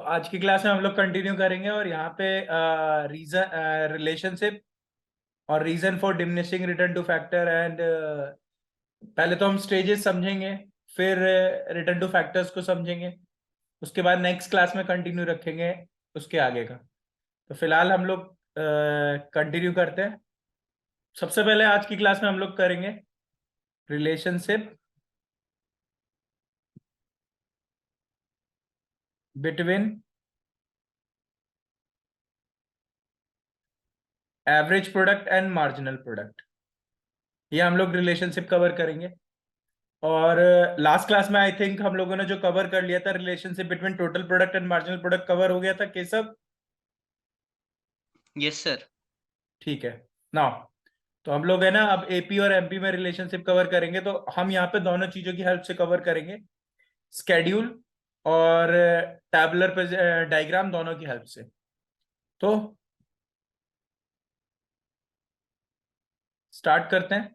आज की क्लास में हम लोग कंटिन्यू करेंगे और यहाँ पे रीजन रिलेशनशिप और reason for diminishing return to factor and पहले तो हम स्टेजेस समझेंगे, फिर रिटर्न टू फैक्टर्स को समझेंगे, उसके बाद नेक्स्ट क्लास में कंटिन्यू रखेंगे उसके आगे का। तो फिलहाल हम लोग कंटिन्यू करते हैं। सबसे पहले आज की क्लास में हम लोग करेंगे relationship between average product and marginal product. ये हम लोग रिलेशनशिप कवर करेंगे। और लास्ट क्लास में आई थिंक हम लोगों ने जो कवर कर लिया था relationship between total product and marginal product cover हो गया था केशव। Yes sir. ठीक है नाउ, तो हम लोग है ना अब एपी और एमपी में रिलेशनशिप कवर करेंगे। तो हम यहाँ पे दोनों चीजों की हेल्प से कवर करेंगे, स्केड्यूल और टैबुलर डायग्राम दोनों की हेल्प से। तो स्टार्ट करते हैं।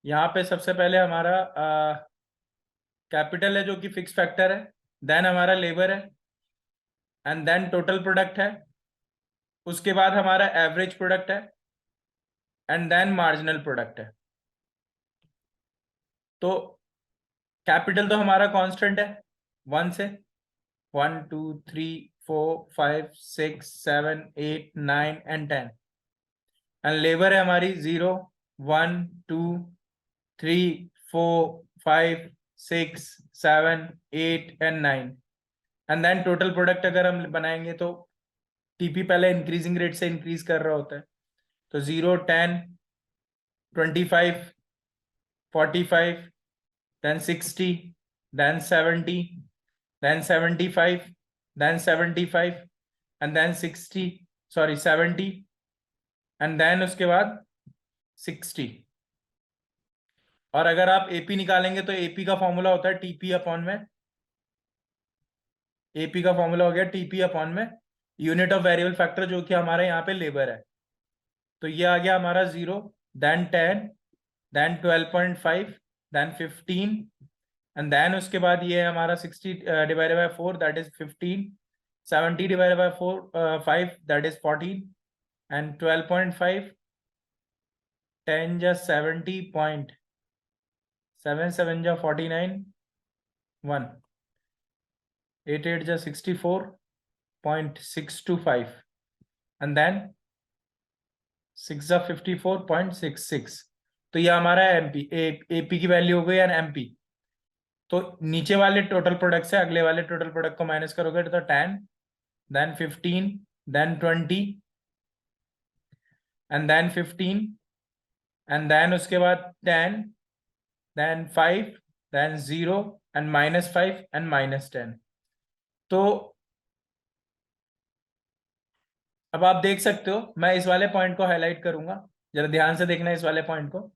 यहाँ पे सबसे पहले हमारा कैपिटल है जो कि फिक्स फैक्टर है, देन हमारा लेबर है, एंड देन टोटल प्रोडक्ट है, उसके बाद हमारा एवरेज प्रोडक्ट है, एंड देन मार्जिनल प्रोडक्ट है। तो कैपिटल तो हमारा कांस्टेंट है 1 से 1 2 3 4 5 6 7 8 9 एंड 10। एंड लेबर है हमारी 0 1 2 3 4 5 6 7 8 and 9। And then total product अगर हम बनाएंगे तो टीपी पहले इंक्रीजिंग रेट से इंक्रीज कर रहा होता है। तो 0 10 25 45 then 60 then 70 then 75 then 75 and then 60 sorry 70 and then उसके बाद 60। और अगर आप एपी निकालेंगे तो एपी का फॉर्मूला होता है टीपी अपॉन में, एपी का फॉर्मूला हो गया टीपी अपॉन में यूनिट ऑफ वेरिएबल फैक्टर जो कि हमारे यहाँ पे लेबर है। तो ये आ गया हमारा 0 then 10 then 12.5 then 15 and then उसके बाद ये हमारा 60 divided by 4 that is 15, 70 divided by 4 5 that is 14 and 12.5 10 जा 70 पॉइंट 7 7 जा 49 1 8 8 जा 64.625 एंड देन 6 जा 54.66। तो ये हमारा एमपी एपी की वैल्यू हो गई एंड एमपी। तो नीचे वाले टोटल प्रोडक्ट से अगले वाले टोटल प्रोडक्ट को माइनस करोगे तो 10 then 15 then 20 and then 15 and then उसके बाद 10 then 5 then 0 and -5 and -10। तो अब आप देख सकते हो, मैं इस वाले पॉइंट को हाईलाइट करूंगा, जरा ध्यान से देखना इस वाले पॉइंट को।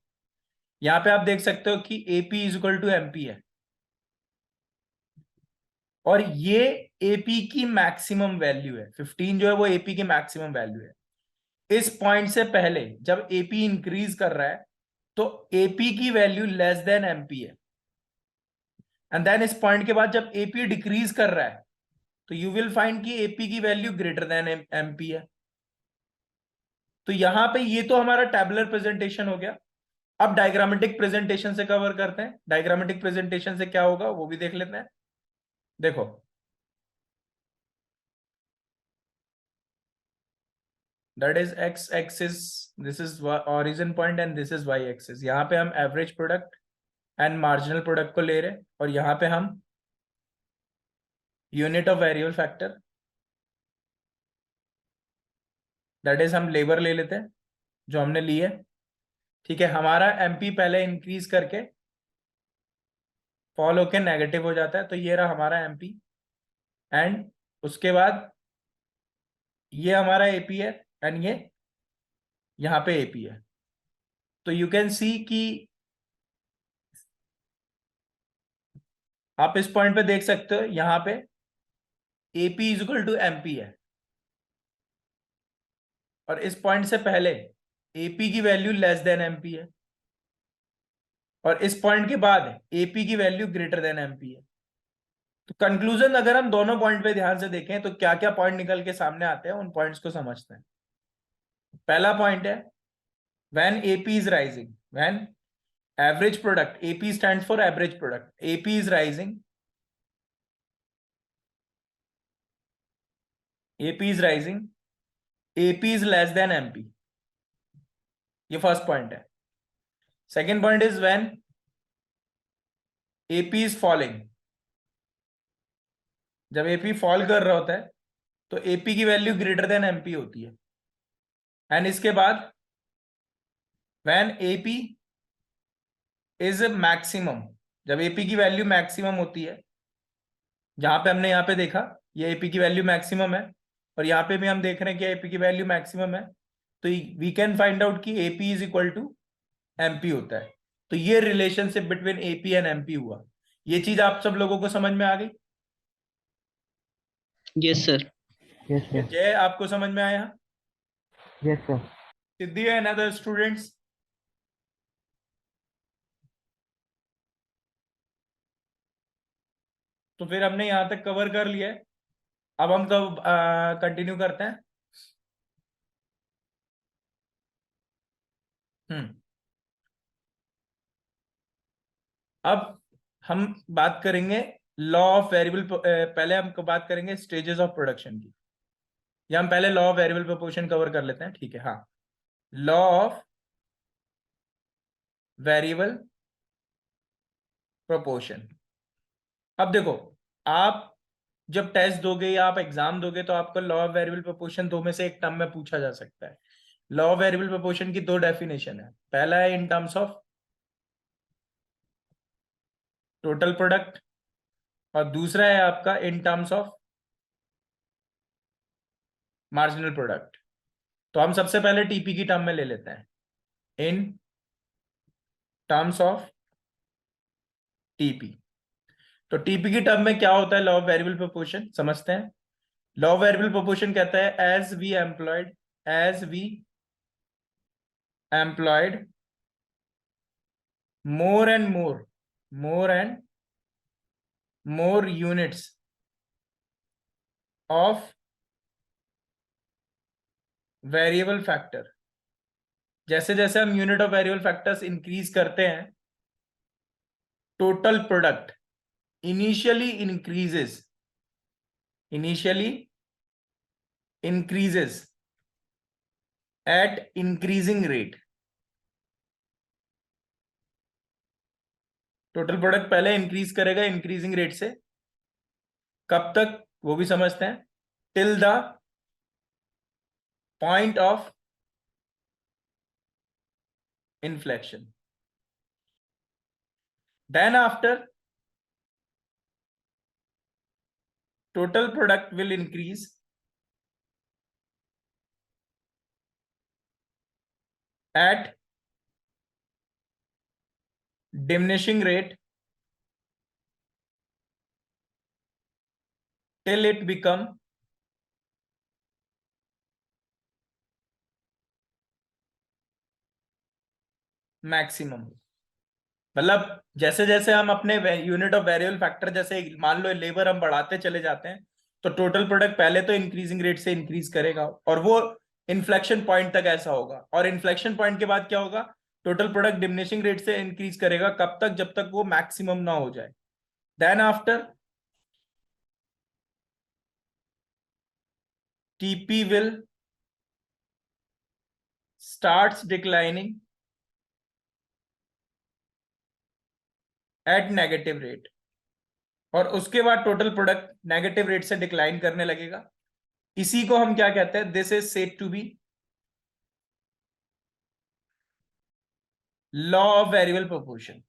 यहाँ पे आप देख सकते हो कि AP is equal to MP है और ये एपी की मैक्सिमम वैल्यू है। 15 जो है वो एपी की मैक्सिमम वैल्यू है। इस पॉइंट से पहले जब एपी इंक्रीज कर रहा है तो एपी की वैल्यू लेस देन एमपी है, एंड देन इस पॉइंट के बाद जब एपी डिक्रीज कर रहा है तो यू विल फाइंड कि एपी की वैल्यू ग्रेटर देन एमपी है। तो यहां पे ये तो हमारा टैबुलर प्रेजेंटेशन हो गया। अब डायग्रामेटिक प्रेजेंटेशन से कवर करते हैं। डायग्रामेटिक प्रेजेंटेशन से क्या होगा वो भी देख लेते हैं। देखो that is X axis, this is origin point and this is Y axis. यहाँ पे हम average product and marginal product को ले रहे हैं और यहाँ पे हम unit of variable factor that is हम लेबर ले लेते हैं जो हमने ली है। ठीक है, हमारा एमपी पहले इंक्रीज करके फॉल होके नेगेटिव हो जाता है। तो ये रहा हमारा एमपी एंड उसके बाद ये हमारा एपी है एंड ये यहाँ पे एपी है। तो यू कैन सी कि आप इस पॉइंट पे देख सकते हो यहाँ पे AP is equal to MP है और इस पॉइंट से पहले एपी की वैल्यू लेस देन एमपी है, और इस पॉइंट के बाद एपी की वैल्यू ग्रेटर देन एमपी है। तो कंक्लूजन अगर हम दोनों पॉइंट पे ध्यान से देखें तो क्या क्या पॉइंट निकल के सामने आते हैं, उन पॉइंट्स को समझते हैं। पहला पॉइंट है when AP is rising, when average product, AP stands for average product, AP is rising, AP is rising, AP is less than MP. ये फर्स्ट पॉइंट है। Second point is when AP is falling, जब AP fall कर रहा होता है तो AP की value greater than MP होती है। एंड इसके बाद व्हेन एपी इज मैक्सिमम, जब एपी की वैल्यू मैक्सिमम होती है, जहां पे हमने यहां पे देखा ये एपी की वैल्यू मैक्सिमम है, और यहां पे भी हम देख रहे हैं कि एपी की वैल्यू मैक्सिमम है, तो वी कैन फाइंड आउट कि AP is equal to MP होता है। तो ये relationship between AP and MP हुआ। ये चीज आप सब लोगों को समझ में आ गई? Yes sir. Yes sir. जय, आपको समझ में आया? Yes sir. Siddhi and other students? तो फिर हमने यहां तक कवर कर लिया है। अब हम कब कंटिन्यू करते हैं? हम्म अब हम बात करेंगे लॉ ऑफ वेरिएबल, पहले हम बात करेंगे स्टेजेस ऑफ प्रोडक्शन की, या हम पहले law of variable proportion cover कर लेते हैं, ठीक है? हाँ, लॉ ऑफ वेरिएबल प्रोपोर्शन। अब देखो, आप जब टेस्ट दोगे या आप एग्जाम दोगे तो आपको लॉ ऑफ वेरिएबल प्रोपोर्शन दो में से एक टर्म में पूछा जा सकता है। लॉ ऑफ वेरिएबल प्रोपोर्शन की दो डेफिनेशन है, पहला है इन टर्म्स ऑफ टोटल प्रोडक्ट, और दूसरा है आपका इन टर्म्स ऑफ मार्जिनल प्रोडक्ट। तो हम सबसे पहले टीपी की टर्म में ले लेते हैं, इन टर्म्स ऑफ टीपी। तो टीपी की टर्म में क्या होता है लॉ ऑफ वेरिएबल प्रोपोर्शन, समझते हैं। लॉ ऑफ वेरिएबल प्रोपोर्शन कहता है as we employed more and more units of variable factor, जैसे जैसे हम unit of variable factors increase करते हैं, total product initially increases at increasing rate. Total product पहले इंक्रीज करेगा इंक्रीजिंग रेट से, कब तक वो भी समझते हैं, till the point of inflection. Then after total product will increase at diminishing rate till it become maximum. मतलब जैसे जैसे हम अपने यूनिट ऑफ वेरिएबल फैक्टर, जैसे मान लो लेबर हम बढ़ाते चले जाते हैं, तो टोटल प्रोडक्ट पहले तो इंक्रीजिंग रेट से इंक्रीज करेगा, और वो इन्फ्लेक्शन पॉइंट तक ऐसा होगा, और इन्फ्लेक्शन पॉइंट के बाद क्या होगा, टोटल प्रोडक्ट डिमिनिशिंग रेट से इंक्रीज करेगा, कब तक, जब तक वो मैक्सिमम ना हो जाए। Then after TP will starts declining at negative rate, और उसके बाद टोटल प्रोडक्ट नेगेटिव रेट से डिक्लाइन करने लगेगा। इसी को हम क्या कहते हैं, this is said to be law of variable proportion.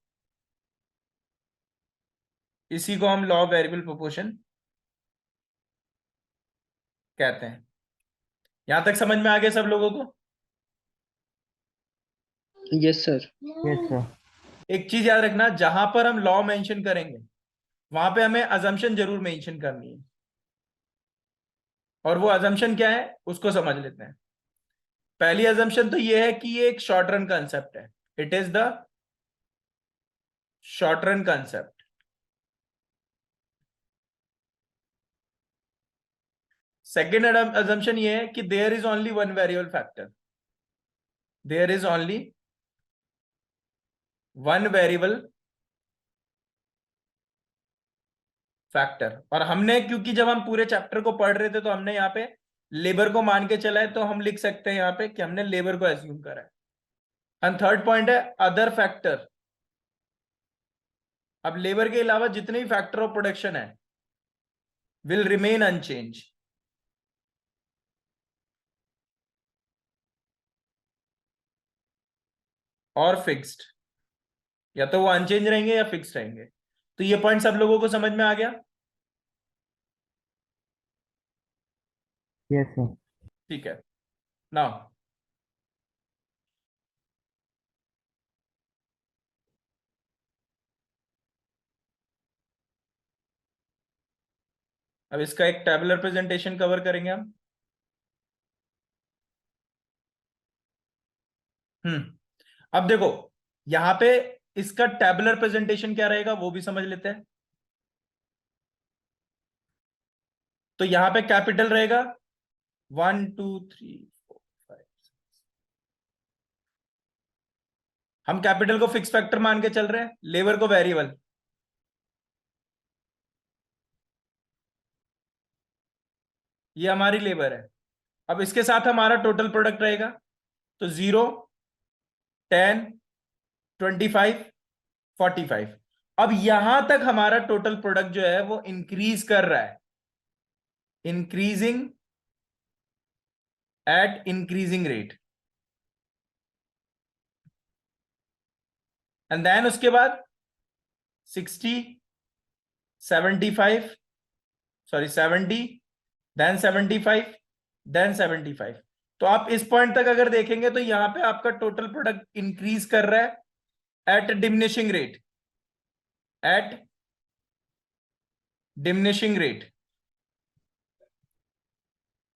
इसी को हम लॉ ऑफ वेरिएबल प्रोपोर्शन कहते हैं। यहां तक समझ में आ गया सब लोगों को? Yes sir. Yes sir. एक चीज याद रखना, जहां पर हम लॉ मेंशन करेंगे वहां पे हमें अजम्पशन जरूर मेंशन करनी है, और वो अजम्पशन क्या है उसको समझ लेते हैं। पहली अजम्पशन तो ये है कि ये एक शॉर्ट रन कंसेप्ट है, it is the short run concept. Second assumption ये है कि there is only one variable factor, there is only one variable factor. और हमने, क्योंकि जब हम पूरे चैप्टर को पढ़ रहे थे तो हमने यहाँ पे लेबर को मान के चला है, तो हम लिख सकते हैं यहाँ पे कि हमने लेबर को एज्यूम करा है। एंड थर्ड पॉइंट है अदर फैक्टर। अब लेबर के अलावा जितने भी फैक्टर ऑफ प्रोडक्शन है विल रिमेन अनचेंज। और फिक्स्ड, या तो वो अनचेंज रहेंगे या फिक्स रहेंगे। तो ये पॉइंट सब लोगों को समझ में आ गया? Yes, sir. ठीक है। नाउ अब इसका एक टेबुलर प्रेजेंटेशन कवर करेंगे हम। अब देखो यहां पे इसका टेबुलर प्रेजेंटेशन क्या रहेगा वो भी समझ लेते हैं। तो यहां पे कैपिटल रहेगा 1 2 3 4 5। हम कैपिटल को फिक्स फैक्टर मान के चल रहे हैं, लेबर को वेरिएबल। ये हमारी लेबर है। अब इसके साथ हमारा टोटल प्रोडक्ट रहेगा, तो 0 10 25 45। अब यहां तक हमारा टोटल प्रोडक्ट जो है वो इंक्रीज कर रहा है, increasing at increasing rate. And then उसके बाद 60 75, सॉरी 70, देन 75, देन 75। तो आप इस पॉइंट तक अगर देखेंगे तो यहां पे आपका टोटल प्रोडक्ट इंक्रीज कर रहा है at diminishing rate, at diminishing rate.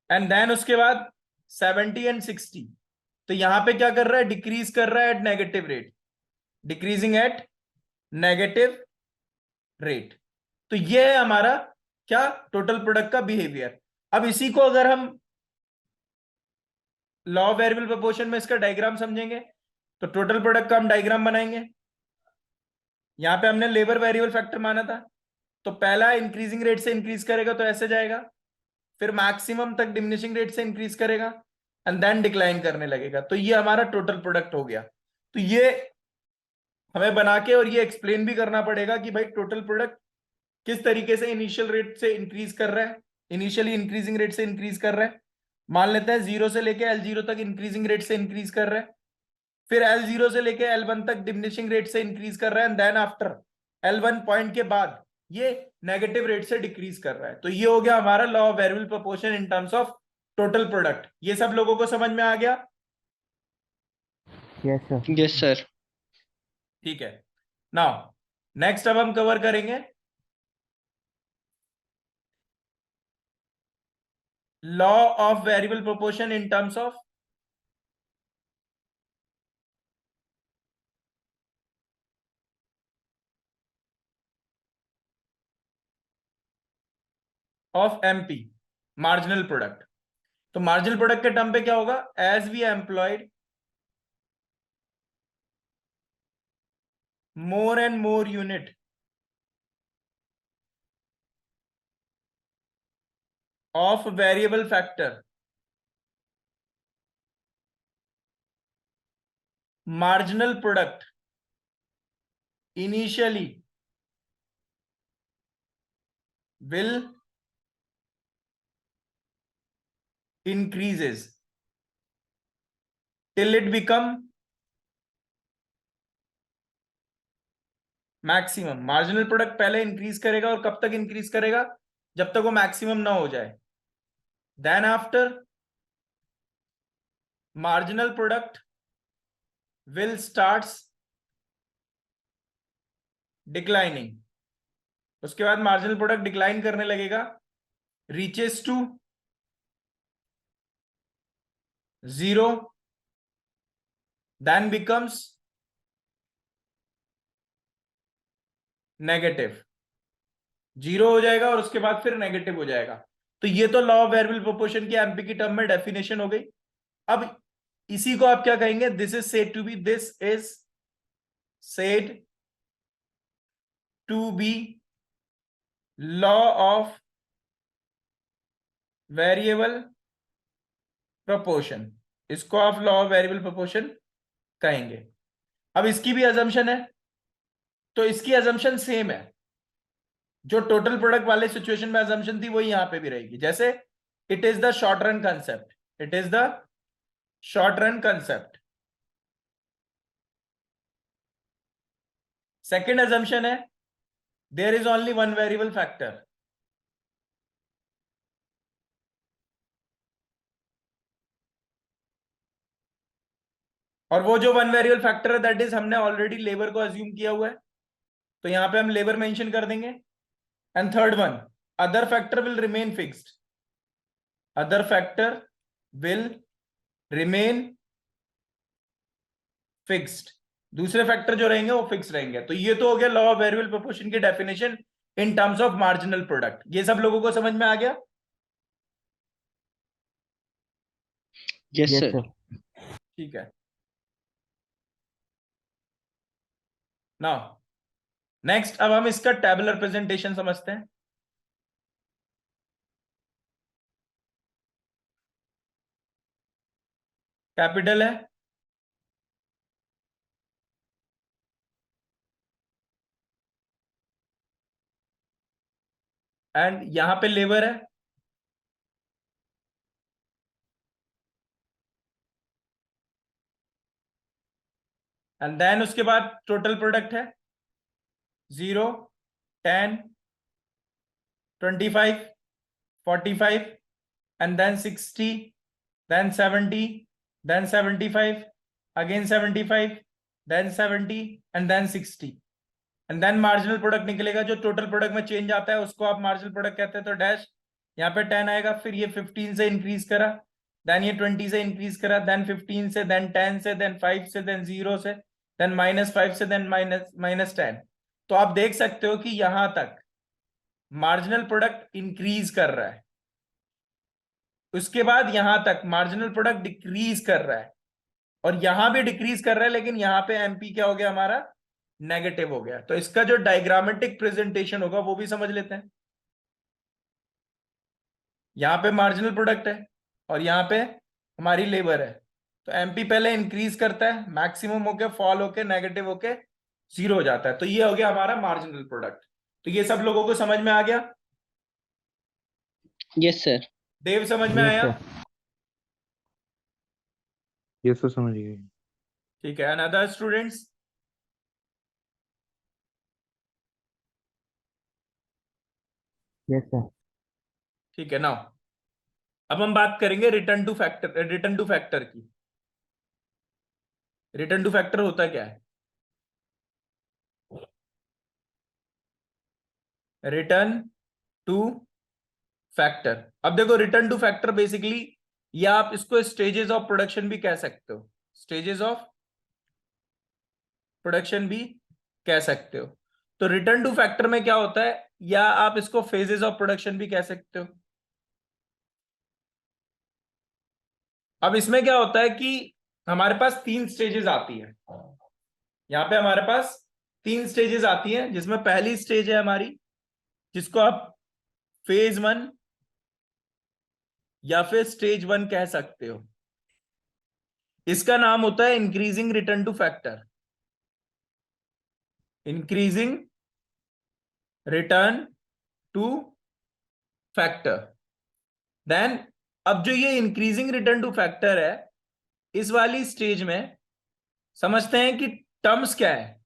And then उसके बाद 70 एंड 60, तो यहां पे क्या कर रहा है, डिक्रीज कर रहा है at negative rate, decreasing at negative rate. तो ये है हमारा क्या, टोटल प्रोडक्ट का बिहेवियर। अब इसी को अगर हम लॉ ऑफ वेरिएबल प्रोपोर्शन में इसका डायग्राम समझेंगे, तो टोटल प्रोडक्ट का हम डायग्राम बनाएंगे। यहां पे हमने लेबर वेरिएबल फैक्टर माना था, तो पहला इंक्रीजिंग रेट से इंक्रीज करेगा तो ऐसे जाएगा, फिर मैक्सिमम तक डिमिनिशिंग रेट से इंक्रीज करेगा एंड देन डिक्लाइन करने लगेगा। तो ये हमारा टोटल प्रोडक्ट हो गया। तो ये हमें बना के और ये एक्सप्लेन भी करना पड़ेगा कि भाई टोटल प्रोडक्ट किस तरीके से इनिशियल रेट से इंक्रीज कर रहा है, इनिशियली इंक्रीजिंग रेट से इंक्रीज कर रहा है। मान लेते हैं 0 से लेके L0 तक इंक्रीजिंग रेट से इंक्रीज कर रहा है, फिर L0 से लेके L1 तक डिमिनिशिंग रेट से इंक्रीज कर रहा है, and then after L1 point के बाद ये नेगेटिव रेट से डिक्रीज कर रहा है। तो ये हो गया हमारा law of variable proportion in terms of total product. ये सब लोगों को समझ में आ गया? Yes, sir. Yes sir. ठीक है। नाउ नेक्स्ट अब हम कवर करेंगे law of variable proportion in terms of MP, marginal product. तो मार्जिनल प्रोडक्ट के टर्म पे क्या होगा, as we employed more and more unit of variable factor, marginal product initially will increases till it become maximum. Marginal product पहले increase करेगा, और कब तक इंक्रीज करेगा, जब तक वो मैक्सिमम ना हो जाए। Then after marginal product will starts declining. उसके बाद मार्जिनल प्रोडक्ट डिक्लाइन करने लगेगा, reaches to 0 then becomes negative, 0 हो जाएगा और उसके बाद फिर नेगेटिव हो जाएगा। तो ये तो लॉ ऑफ वेरिएबल प्रोपोर्शन की एमपी की टर्म में डेफिनेशन हो गई। अब इसी को आप क्या कहेंगे, this is said to be, this is said to be law of variable proportion. इसको आप लॉ ऑफ वेरिएबल प्रोपोर्शन कहेंगे। अब इसकी भी अजम्पशन है, तो इसकी अजम्पशन सेम है, जो टोटल प्रोडक्ट वाले सिचुएशन में अजम्पशन थी वही यहां पे भी रहेगी। जैसे it is the short run concept, it is the short run concept. Second assumption है there is only one variable factor. और वो जो वन वेरिएबल फैक्टर है दैट इज हमने ऑलरेडी लेबर को अज्यूम किया हुआ है, तो यहां पे हम लेबर मेंशन कर देंगे। And third one, other factor will remain fixed, other factor will remain fixed, दूसरे फैक्टर जो रहेंगे वो फिक्स रहेंगे। तो ये तो हो गया लॉ ऑफ वेरिएबल प्रोपोर्शन की definition in terms of marginal product. ये सब लोगों को समझ में आ गया? Yes Yes, sir. sir. ठीक है। नाउ नेक्स्ट, अब हम इसका टेबुलर प्रेजेंटेशन समझते हैं। कैपिटल है, एंड यहां पे लेबर है, एंड देन उसके बाद टोटल प्रोडक्ट है 0, 10, 25, 45, and then 60, then 70, then 75, again 75, then 70, and then 60, and then marginal product निकलेगा। जो टोटल प्रोडक्ट में चेंज आता है उसको आप मार्जिनल प्रोडक्ट कहते हैं। तो डैश यहाँ पे 10 आएगा, फिर ये 15 से इंक्रीज करा, देन ये 20 से इंक्रीज करा, देन 15 से, देन 10 से, देन 5 से, देन 0 से, देन -5 से, देन -10। तो आप देख सकते हो कि यहां तक मार्जिनल प्रोडक्ट इंक्रीज कर रहा है, उसके बाद यहां तक मार्जिनल प्रोडक्ट डिक्रीज कर रहा है, और यहां भी डिक्रीज कर रहा है, लेकिन यहां पे एमपी क्या हो गया हमारा, नेगेटिव हो गया। तो इसका जो डायग्रामेटिक प्रेजेंटेशन होगा वो भी समझ लेते हैं। यहां पे मार्जिनल प्रोडक्ट है और यहां पे हमारी लेबर है, तो एमपी पहले इंक्रीज करता है, मैक्सिमम होके फॉल होके नेगेटिव होके 0 हो जाता है। तो ये हो गया हमारा मार्जिनल प्रोडक्ट। तो ये सब लोगों को समझ में आ गया? Yes sir. देव समझ में Yes, आया? sir. ये तो समझ गए। ठीक है। Another students? Yes, sir. ठीक है। नाउ अब हम बात करेंगे return to factor, return to factor की। रिटर्न टू फैक्टर होता क्या है? रिटर्न टू फैक्टर, अब देखो रिटर्न टू फैक्टर बेसिकली, या आप इसको स्टेजेस ऑफ प्रोडक्शन भी कह सकते हो, स्टेजेस ऑफ प्रोडक्शन भी कह सकते हो। तो रिटर्न टू फैक्टर में क्या होता है, या आप इसको फेजेस ऑफ प्रोडक्शन भी कह सकते हो। अब इसमें क्या होता है कि हमारे पास 3 स्टेजेस आती है, यहां पे हमारे पास 3 स्टेजेस आती हैं, जिसमें पहली स्टेज है हमारी, जिसको आप फेज 1 या फिर स्टेज 1 कह सकते हो। इसका नाम होता है increasing return to factor, increasing return to factor. Then अब जो ये इंक्रीजिंग रिटर्न टू फैक्टर है, इस वाली स्टेज में समझते हैं कि टर्म्स क्या है।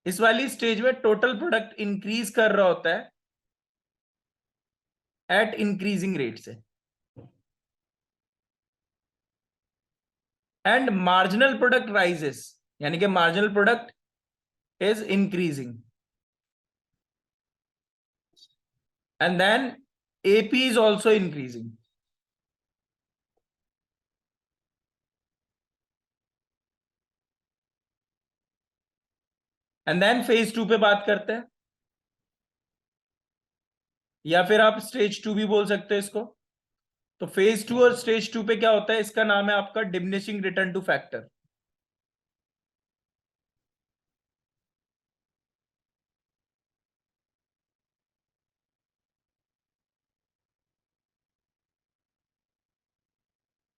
इस वाली स्टेज में टोटल प्रोडक्ट इंक्रीज कर रहा होता है एट इंक्रीजिंग रेट से, एंड मार्जिनल प्रोडक्ट राइजेस, यानी कि marginal product is increasing, and then AP is also increasing. And then phase 2 पे बात करते हैं, या फिर आप स्टेज 2 भी बोल सकते हो इसको। तो फेज 2 और स्टेज 2 पे क्या होता है, इसका नाम है आपका डिमिनिशिंग रिटर्न टू फैक्टर।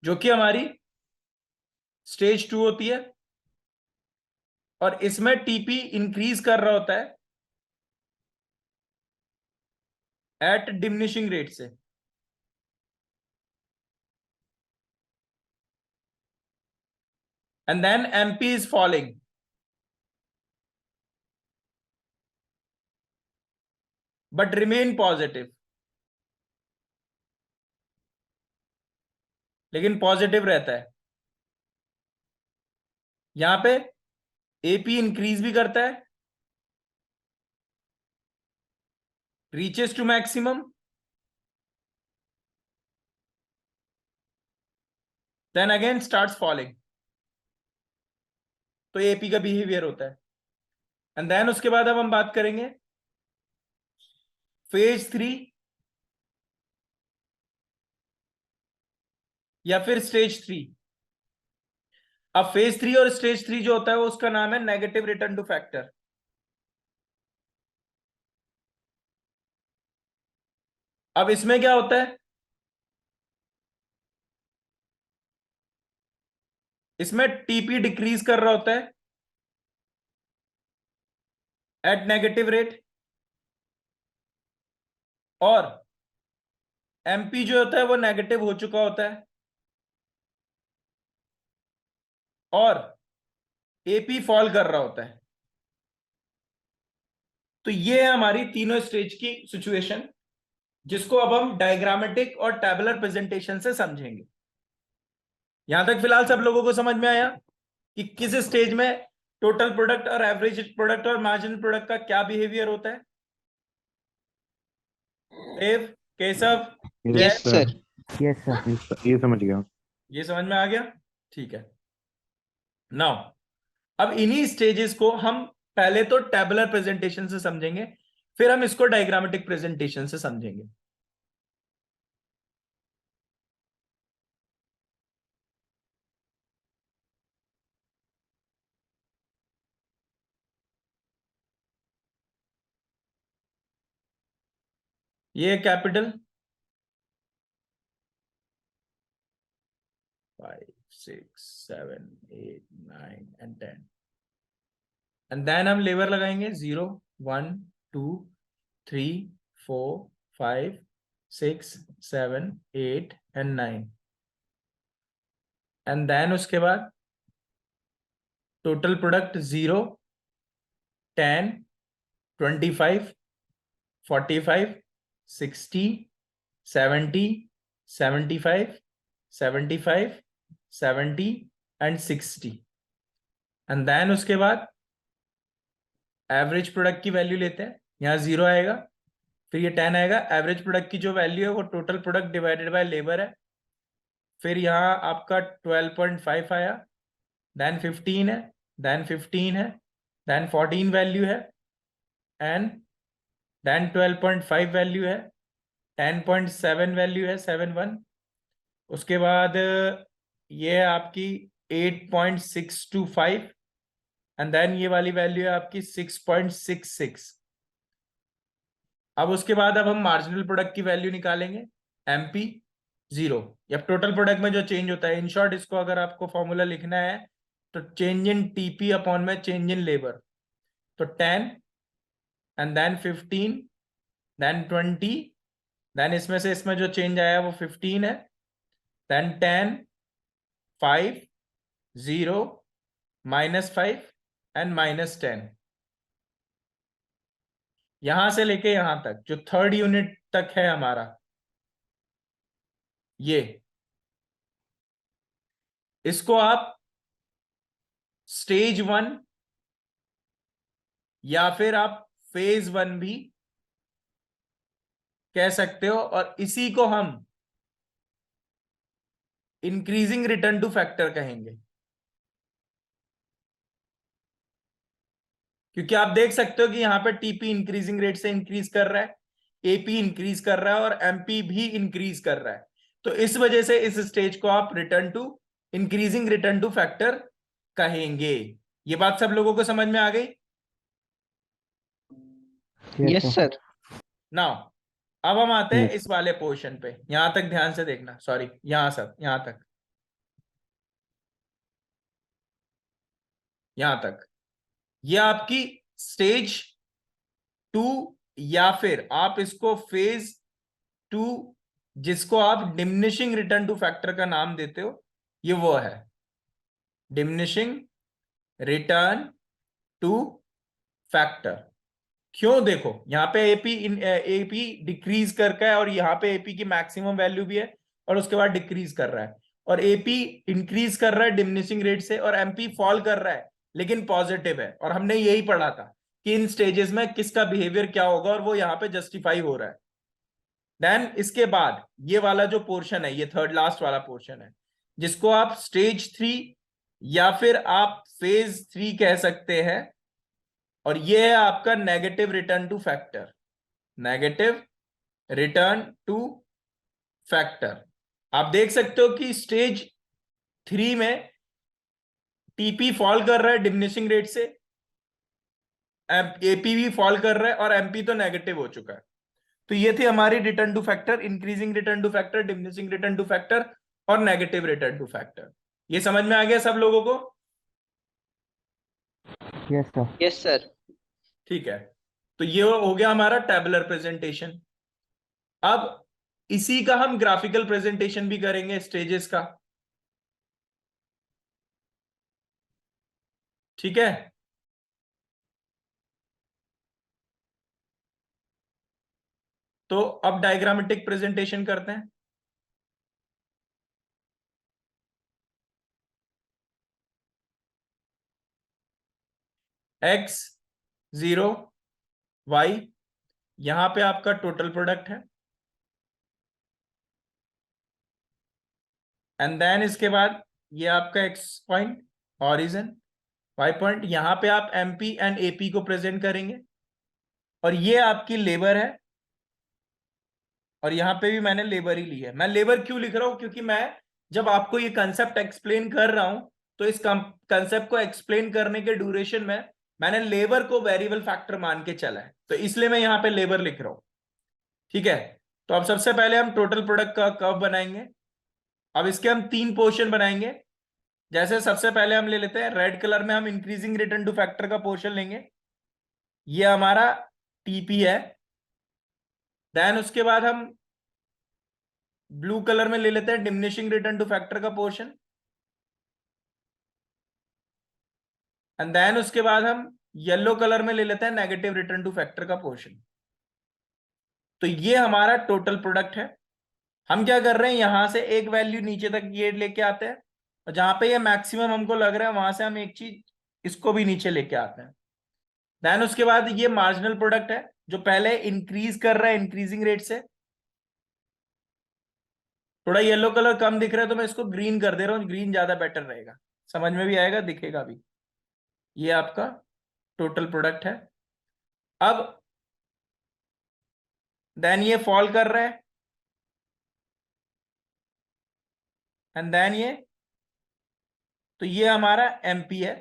जो कि हमारी स्टेज 2 होती है, और इसमें टीपी इंक्रीज कर रहा होता है एट डिमिनिशिंग रेट से। And then MP is falling, but remain positive, लेकिन पॉजिटिव रहता है। यहां पे एपी इंक्रीज भी करता है, reaches to maximum, then again starts falling. तो एपी का बिहेवियर होता है। एंड देन उसके बाद अब हम बात करेंगे फेज 3 या फिर स्टेज 3। अब फेज 3 और स्टेज 3 जो होता है वो उसका नाम है नेगेटिव रिटर्न टू फैक्टर। अब इसमें क्या होता है, इसमें टीपी डिक्रीज कर रहा होता है एट नेगेटिव रेट, और एमपी जो होता है वो नेगेटिव हो चुका होता है, और एपी फॉल कर रहा होता है। तो ये है हमारी तीनों स्टेज की सिचुएशन, जिसको अब हम डायग्रामेटिक और टैबुलर प्रेजेंटेशन से समझेंगे। यहां तक फिलहाल सब लोगों को समझ में आया कि किस स्टेज में टोटल प्रोडक्ट और एवरेज प्रोडक्ट और मार्जिनल प्रोडक्ट का क्या बिहेवियर होता है। देव, केशव, जय, यस सर। Yes, sir. ये समझ गया। ये समझ में आ गया? ठीक है। नाउ अब इन्हीं स्टेजेस को हम पहले तो टैबुलर प्रेजेंटेशन से समझेंगे, फिर हम इसको डायग्रामेटिक प्रेजेंटेशन से समझेंगे। ये कैपिटल 5 6 7 8 9 and 10, एंड देन हम लेबर लगाएंगे 0 1 2 3 4 5 6 7 8 and 9, एंड देन उसके बाद total product 0 10 25 45 60 70 75 75 70 and 60, and then उसके बाद एवरेज प्रोडक्ट की वैल्यू लेते हैं। यहाँ 0 आएगा, फिर ये 10 आएगा। एवरेज प्रोडक्ट की जो वैल्यू है वो total product divided by labour है। फिर यहाँ आपका 12.5 आया, देन 15 है, देन 15 है, देन 14 वैल्यू है, एंड देन 12.5 वैल्यू है, 10.7 वैल्यू है 71। उसके बाद ये है आपकी 8.625, एंड देन ये वाली वैल्यू है आपकी 6.66। अब उसके बाद अब हम मार्जिनल प्रोडक्ट की वैल्यू निकालेंगे, एमपी 0। या टोटल प्रोडक्ट में जो चेंज होता है, इन शॉर्ट इसको अगर आपको फॉर्मूला लिखना है तो चेंज इन टीपी अपॉन में चेंज इन लेबर। तो 10 एंड देन 15 देन 20, देन इसमें से इसमें जो चेंज आया वो 15 है, देन 10 5 0 -5 एंड -10। यहां से लेके यहां तक जो थर्ड यूनिट तक है हमारा, ये इसको आप स्टेज 1 या फिर आप फेज 1 भी कह सकते हो, और इसी को हम इंक्रीजिंग रिटर्न टू फैक्टर कहेंगे। क्योंकि आप देख सकते हो कि यहाँ पे टीपी इंक्रीजिंग रेट से इंक्रीज कर रहा है, एपी इंक्रीज कर रहा है और एमपी भी इंक्रीज कर रहा है। तो इस वजह से इस स्टेज को आप return to increasing return to factor कहेंगे। ये बात सब लोगों को समझ में आ गई? Yes, sir. नाउ अब हम आते हैं Yes. इस वाले पोर्शन पे, यहां तक ध्यान से देखना, सॉरी यहां सब, यहां तक, यहां तक। ये आपकी स्टेज 2 या फिर आप इसको फेज 2, जिसको आप डिमिनिशिंग रिटर्न टू फैक्टर का नाम देते हो, ये वो है डिमिनिशिंग रिटर्न टू फैक्टर। क्यों? देखो यहां पे एपी डिक्रीज करके है और यहाँ पे एपी की मैक्सिमम वैल्यू भी है और उसके बाद डिक्रीज कर रहा है, और एपी इंक्रीज कर रहा है डिमिनिशिंग रेट से और एमपी फॉल कर रहा है लेकिन पॉजिटिव है। और हमने यही पढ़ा था कि इन स्टेजेस में किसका बिहेवियर क्या होगा और वो यहाँ पे जस्टिफाई हो रहा है। देन इसके बाद ये वाला जो पोर्शन है, ये थर्ड लास्ट वाला पोर्शन है, जिसको आप स्टेज 3 या फिर आप फेज 3 कह सकते हैं, और ये है आपका negative return to factor. Negative return to factor. आप देख सकते हो कि स्टेज 3 में टीपी फॉल कर रहा है डिमिनिशिंग रेट से, एपी भी फॉल कर रहा है और एमपी तो नेगेटिव हो चुका है। तो ये थी हमारी return to factor, increasing return to factor, diminishing return to factor और नेगेटिव रिटर्न टू फैक्टर। ये समझ में आ गया सब लोगों को? Yes, sir. Yes, sir. ठीक है, तो ये हो गया हमारा टेबुलर प्रेजेंटेशन। अब इसी का हम ग्राफिकल प्रेजेंटेशन भी करेंगे स्टेजेस का। ठीक है, तो अब डायग्रामेटिक प्रेजेंटेशन करते हैं। एक्स 0 वाई, यहां पे आपका टोटल प्रोडक्ट है, एंड देन इसके बाद ये आपका X point origin, Y point, यहां पे आप एमपी एंड एपी को प्रेजेंट करेंगे, और ये आपकी लेबर है, और यहां पे भी मैंने लेबर ही ली है। मैं लेबर क्यों लिख रहा हूं? क्योंकि मैं जब आपको ये कंसेप्ट एक्सप्लेन कर रहा हूं तो इस कंसेप्ट को एक्सप्लेन करने के ड्यूरेशन में मैंने लेबर को वेरिएबल फैक्टर मान के चला है, तो इसलिए मैं यहां पे लेबर लिख रहा हूं। ठीक है, तो अब सबसे पहले हम टोटल प्रोडक्ट का कर्व बनाएंगे। अब इसके हम 3 पोर्शन बनाएंगे। जैसे सबसे पहले हम ले लेते हैं रेड कलर में, हम इंक्रीजिंग रिटर्न टू फैक्टर का पोर्शन लेंगे, ये हमारा टीपी है। देन उसके बाद हम ब्लू कलर में ले लेते हैं डिमिनिशिंग रिटर्न टू फैक्टर का पोर्शन, एंड देन उसके बाद हम येलो कलर में ले लेते हैं नेगेटिव रिटर्न टू फैक्टर का पोर्शन। तो ये हमारा टोटल प्रोडक्ट है। हम क्या कर रहे हैं, यहां से एक वैल्यू नीचे तक ये लेके आते हैं, और जहां पे ये मैक्सिमम हमको लग रहा है वहां से हम एक चीज इसको भी नीचे लेके आते हैं। देन उसके बाद ये मार्जिनल प्रोडक्ट है जो पहले इंक्रीज कर रहा है इंक्रीजिंग रेट से। थोड़ा येलो कलर कम दिख रहा है तो मैं इसको ग्रीन कर दे रहा हूँ, ग्रीन ज्यादा बेटर रहेगा, समझ में भी आएगा, दिखेगा भी। ये आपका टोटल प्रोडक्ट है। अब देन ये फॉल कर रहा है, एंड देन ये, तो ये हमारा एमपी है,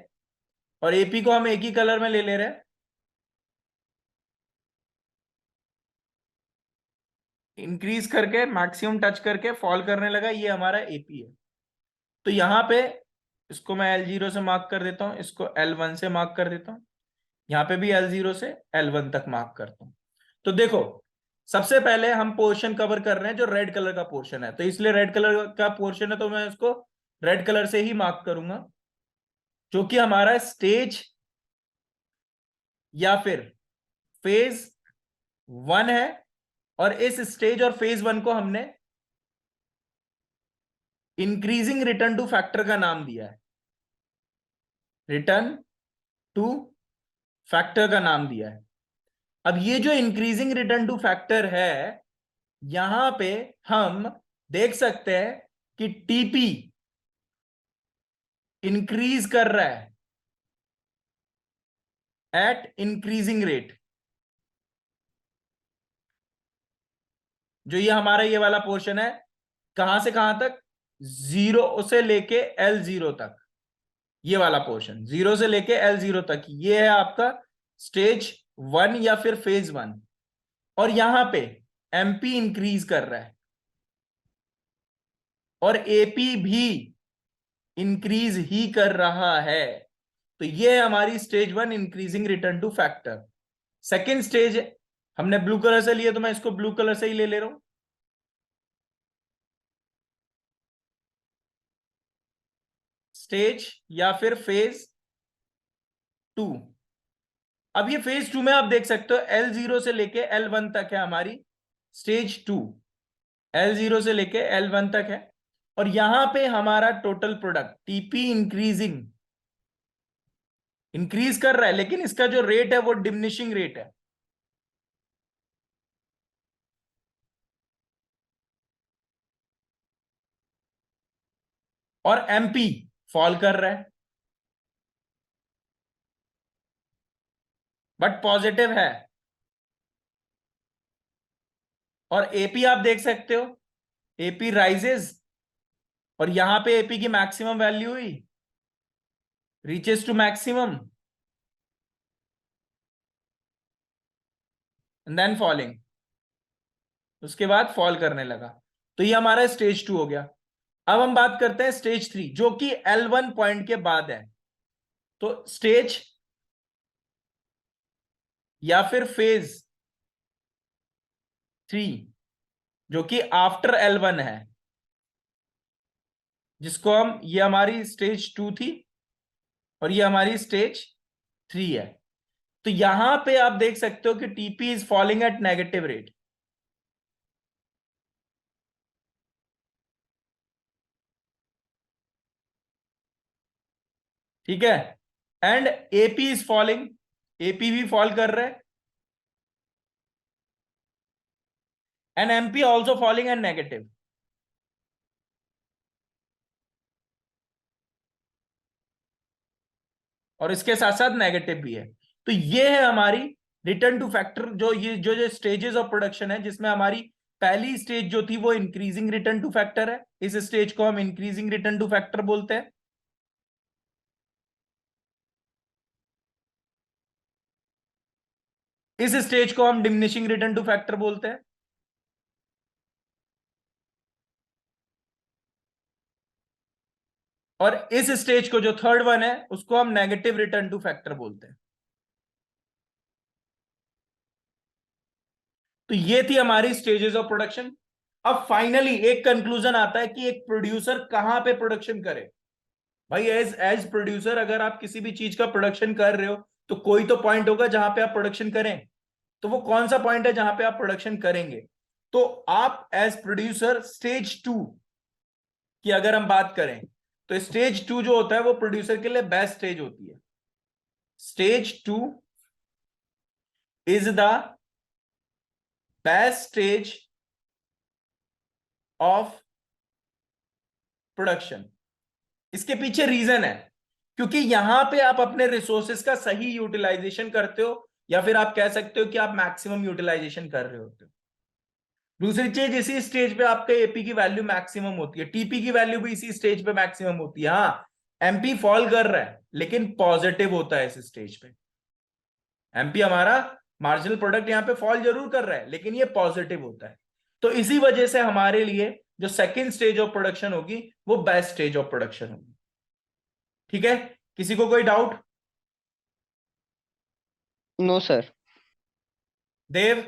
और एपी को हम एक ही कलर में ले ले रहे हैं, इंक्रीज करके मैक्सिमम टच करके फॉल करने लगा, ये हमारा एपी है। तो यहां पे इसको मैं L0 से मार्क कर देता हूं, इसको L1 से मार्क कर देता हूं, यहां पे भी L0 से L1 तक मार्क करता हूं। तो देखो सबसे पहले हम पोर्शन कवर कर रहे हैं जो रेड कलर का पोर्शन है, तो इसलिए रेड कलर का पोर्शन है तो मैं इसको रेड कलर से ही मार्क करूंगा, जो कि हमारा स्टेज या फिर फेज 1 है। और इस स्टेज और फेज 1 को हमने इंक्रीजिंग रिटर्न टू फैक्टर का नाम दिया है, रिटर्न टू फैक्टर का नाम दिया है। अब ये जो इंक्रीजिंग रिटर्न टू फैक्टर है, यहां पे हम देख सकते हैं कि टीपी इंक्रीज कर रहा है, एट इंक्रीजिंग रेट। जो ये हमारा ये वाला पोर्शन है, कहां से कहां तक? 0 से लेके L0 तक। ये वाला पोर्शन 0 से लेके L0 तक, ये है आपका स्टेज 1 या फिर फेज 1। और यहां पे MP इंक्रीज कर रहा है और AP भी इंक्रीज ही कर रहा है। तो ये है हमारी stage 1 increasing return to factor. Second stage हमने ब्लू कलर से लिया, तो मैं इसको ब्लू कलर से ही ले रहा हूं। स्टेज या फिर फेज 2। अब ये फेज 2 में आप देख सकते हो L0 से लेके L1 तक है हमारी स्टेज 2। L0 से लेके L1 तक है और यहां पे हमारा टोटल प्रोडक्ट TP इंक्रीज कर रहा है, लेकिन इसका जो रेट है वो डिमिनिशिंग रेट है। और MP फॉल कर रहा है, बट पॉजिटिव है। और AP आप देख सकते हो, AP राइजेस और यहां पे AP की मैक्सिमम वैल्यू हुई, reaches to maximum and then falling, उसके बाद फॉल करने लगा। तो ये हमारा स्टेज 2 हो गया। अब हम बात करते हैं स्टेज 3, जो कि L1 पॉइंट के बाद है। तो स्टेज या फिर फेज 3 जो कि आफ्टर L1 है, जिसको हम, ये हमारी स्टेज 2 थी और ये हमारी स्टेज 3 है। तो यहां पे आप देख सकते हो कि TP is falling eight negative rate. ठीक है, and AP is falling, AP भी फॉल कर रहा है, and MP also falling eight negative. और इसके साथ साथ नेगेटिव भी है। तो ये है हमारी रिटर्न टू फैक्टर, जो ये जो स्टेजेस ऑफ प्रोडक्शन है, जिसमें हमारी पहली स्टेज जो थी वो इंक्रीजिंग रिटर्न टू फैक्टर है। इस स्टेज को हम इंक्रीजिंग रिटर्न टू फैक्टर बोलते हैं। इस स्टेज को हम डिमिनिशिंग रिटर्न टू फैक्टर बोलते हैं। और इस स्टेज को, जो थर्ड वन है, उसको हम नेगेटिव रिटर्न टू फैक्टर बोलते हैं। तो ये थी हमारी स्टेजेस ऑफ प्रोडक्शन। अब फाइनली एक कंक्लूजन आता है कि एक प्रोड्यूसर कहां पे प्रोडक्शन करे। भाई एज एज प्रोड्यूसर अगर आप किसी भी चीज का प्रोडक्शन कर रहे हो, तो कोई तो पॉइंट होगा जहां पे आप प्रोडक्शन करें। तो वो कौन सा पॉइंट है जहां पे आप प्रोडक्शन करेंगे? तो आप एज प्रोड्यूसर स्टेज 2 की अगर हम बात करें, तो स्टेज 2 जो होता है वो प्रोड्यूसर के लिए बेस्ट स्टेज होती है। Stage 2 is the best stage of production. इसके पीछे रीजन है, क्योंकि यहां पे आप अपने रिसोर्सेस का सही यूटिलाइजेशन करते हो, या फिर आप कह सकते हो कि आप मैक्सिमम यूटिलाइजेशन कर रहे होते हो। दूसरी चीज, इसी स्टेज पे आपके AP की वैल्यू मैक्सिमम होती है, TP की वैल्यू भी इसी स्टेज पे मैक्सिमम होती है। हाँ, MP फॉल कर रहा है लेकिन पॉजिटिव होता है इस स्टेज पे। MP हमारा मार्जिनल प्रोडक्ट यहां पे फॉल जरूर कर रहा है, लेकिन ये पॉजिटिव होता है। तो इसी वजह से हमारे लिए जो सेकेंड स्टेज ऑफ प्रोडक्शन होगी वो बेस्ट स्टेज ऑफ प्रोडक्शन होगी। ठीक है, किसी को कोई डाउट? No sir. देव,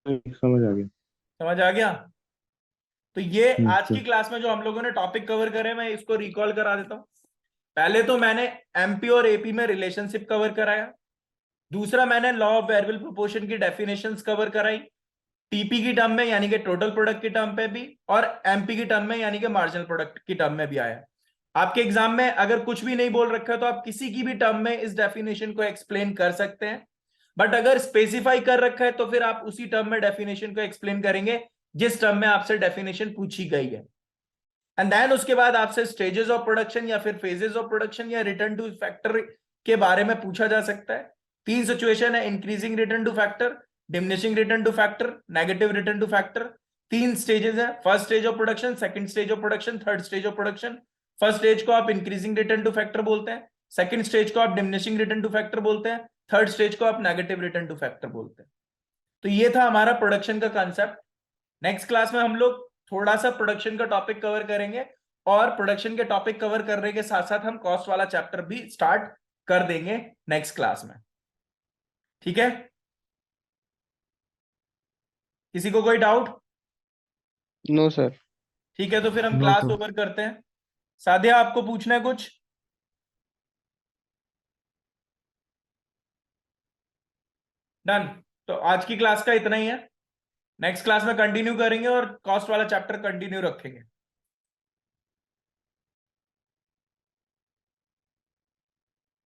समझ आ गया। समझ आ गया? तो ये आज की सर। क्लास में जो हम लोगों ने टॉपिक कवर करे, मैं इसको रिकॉल करा देता हूं। पहले तो मैंने MP और AP में रिलेशनशिप कवर कराया। दूसरा, मैंने लॉ ऑफ वेरिएबल प्रोपोर्शन की डेफिनेशंस कवर कराई, TP की टर्म में यानी कि टोटल प्रोडक्ट की टर्म पे भी, और MP की टर्म में यानी कि मार्जिनल प्रोडक्ट की टर्म में भी आया। आपके एग्जाम में अगर कुछ भी नहीं बोल रखा है तो आप किसी की भी टर्म में इस डेफिनेशन को एक्सप्लेन कर सकते हैं, बट अगर स्पेसिफाई कर रखा है तो फिर आप उसी टर्म में डेफिनेशन को एक्सप्लेन करेंगे जिस टर्म में आपसे डेफिनेशन पूछी गई है। एंड देन उसके बाद आपसे स्टेजेस ऑफ प्रोडक्शन या फिर फेजेस ऑफ प्रोडक्शन या रिटर्न टू फैक्टर के बारे में पूछा जा सकता है। 3 सिचुएशन है, increasing return to factor, diminishing return to factor, negative return to factor. 3 stages है, first stage of production, second stage of production, third stage of production. First stage को आप इंक्रीजिंग रिटर्न टू फैक्टर बोलते हैं, second stage को आप diminishing return to factor बोलते हैं, third stage को आप नेगेटिव रिटर्न टू फैक्टर बोलते हैं। तो ये था हमारा प्रोडक्शन का कंसेप्ट। नेक्स्ट क्लास में हम लोग थोड़ा सा प्रोडक्शन का टॉपिक कवर करेंगे और प्रोडक्शन के टॉपिक कवर करने के साथ साथ हम कॉस्ट वाला चैप्टर भी स्टार्ट कर देंगे नेक्स्ट क्लास में। ठीक है, किसी को कोई डाउट? No sir. ठीक है, तो फिर हम No, क्लास sir. ओवर करते हैं। सादिया, आपको पूछना है कुछ? डन। तो आज की क्लास का इतना ही है, नेक्स्ट क्लास में कंटिन्यू करेंगे और कॉस्ट वाला चैप्टर कंटिन्यू रखेंगे।